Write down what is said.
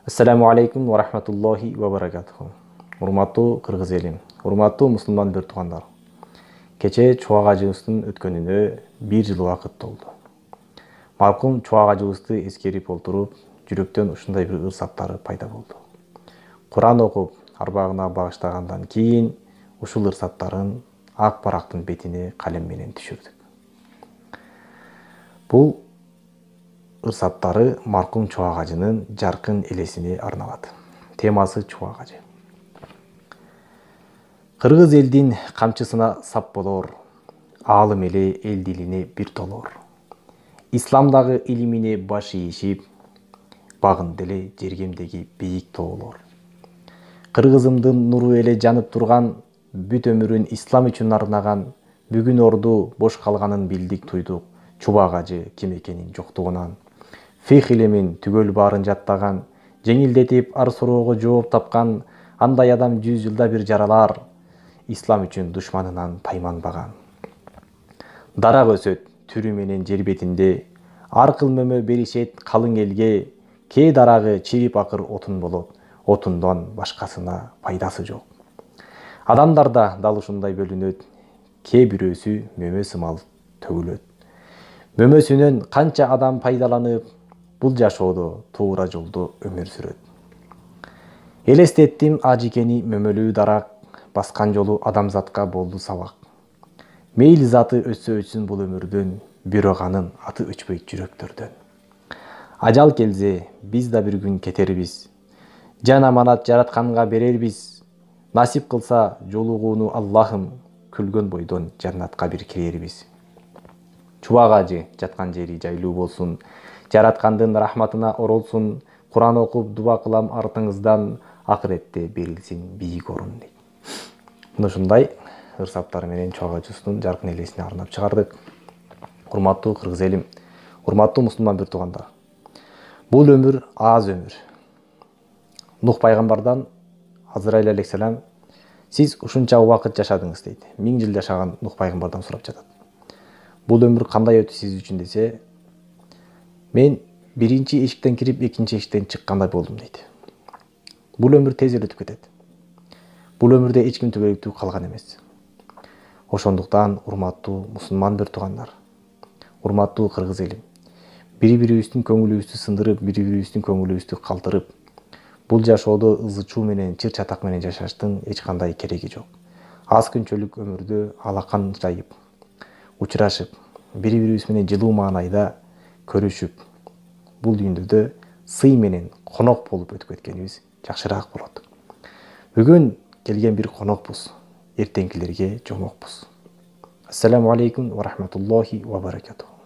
Ассаламу алейкум ва рахматуллахи ва баракатуху. Урматтуу кыргыз элим, урматтуу мусулман бир туугандар. Кече Чубак ажыбыздын өткөнүнө 1 жыл убакыт толду. Маркум Чубак ажыбызды эскерип олтуруп, жүрөктөн ушундай бир ырсаттары пайда болду. Куран окуп, арбагына багыштагандан кийин ушул ырсаттарын ак барактын бетине калем менен түшүрдүк. Бул ырсаттары маркум Чубак ажынын жаркын элесине арналат. Темасы Чубак ажы. Кыргыз элдин камчысына сап болор, аалым эле эл дилине бир толор. Исламдагы илимине баш ийишип, багын деле жергемдеги бийик тоолор. Кыргызымдын нуру эле жанып турган, бүт өмүрүн ислам үчүн арнаган, бүгүн орду бош калганын билдик туйдук. Чубак ажы ким экенин жоктугунан, фих илимин түгөл баарын жаттаган, жеңилдетип ар суроого жооп тапкан, андай адам 100 жылда бир жаралар, ислам үчүн душманынан тайманбаган. Дарак өсөт түрү менен жер бетинде, ар кыл мөмө беришет калың элге, кээ дарагы чирип акыр отун болот, отундон башкасына пайдасы жок. Адамдарда дал ушундай бөлүнөт, кээ бирөөсү мөмө сымал төгүлөт. Мөмөсүнөн канча адам пайдаланып, бул жашоодо туура жолдо өмүр сүрөт. Элестеттим ажикени мөмөлүү дарак, баскан жолу адамзатка болду сабак. Мейли заты өссө өчсүн бул өмүрдөн, бирок анын аты өчпөйт жүрөктөрдөн. Ажал келсе, биз да бир күн кетербиз. Жан аманат жаратканга берербиз. Насип кылса жолугууну Аллахым, күлгөн бойдон жаннатка бир кирербиз. Чубак ажы жаткан жери жайлуу болсун, жараткандын рахматына оролсун, Куран окуп дуба кылам артыңыздан, акыретте берилсин бийик орун дейт. Мына ушундай ырсаттар менен Чубак ажыбыздын жаркын элесине арнап чыгардык. Урматтуу кыргыз элим, урматтуу мусулман бир туугандар. Бул өмүр аз өмүр. Нух пайгамбардан Азраил алейхиссалам, сиз ушунча убакыт жашадыңыз дейт. 1000 жыл жашаган Нух пайгамбардан сурап жатат. Бул өмүр кандай өтү сиз үчүн десе, мен биринчи эшиктен кирип, экинчи эшиктен чыккандай болдум дейт. Бул өмүр тез эле өтүп кетет. Бул өмүрдө эч ким түбөлүктүү калган эмес. Ошондуктан урматтуу мусулман бир туугандар, урматтуу кыргыз элим, бири-бирибиздин көңүлүбүздү сындырып, бири-бирибиздин көңүлүбүздү калтырып, бул жашоодо ызы-чуу менен, чыр-чатак менен жашаштын эч кандай кереги жок. Аз күнчөлүк өмүрдө алакан жайып, учурашып, бири-бирибиз менен жылуу маанайда көрүшүп, бул дүйнөдө сый менен конок болуп өтүп кеткенибиз жакшыраак болот. Бүгүн келген бир конокпуз, эртеңкилерге жомокпуз. Ассаламу алейкум ва рахматуллахи ва баракатуху.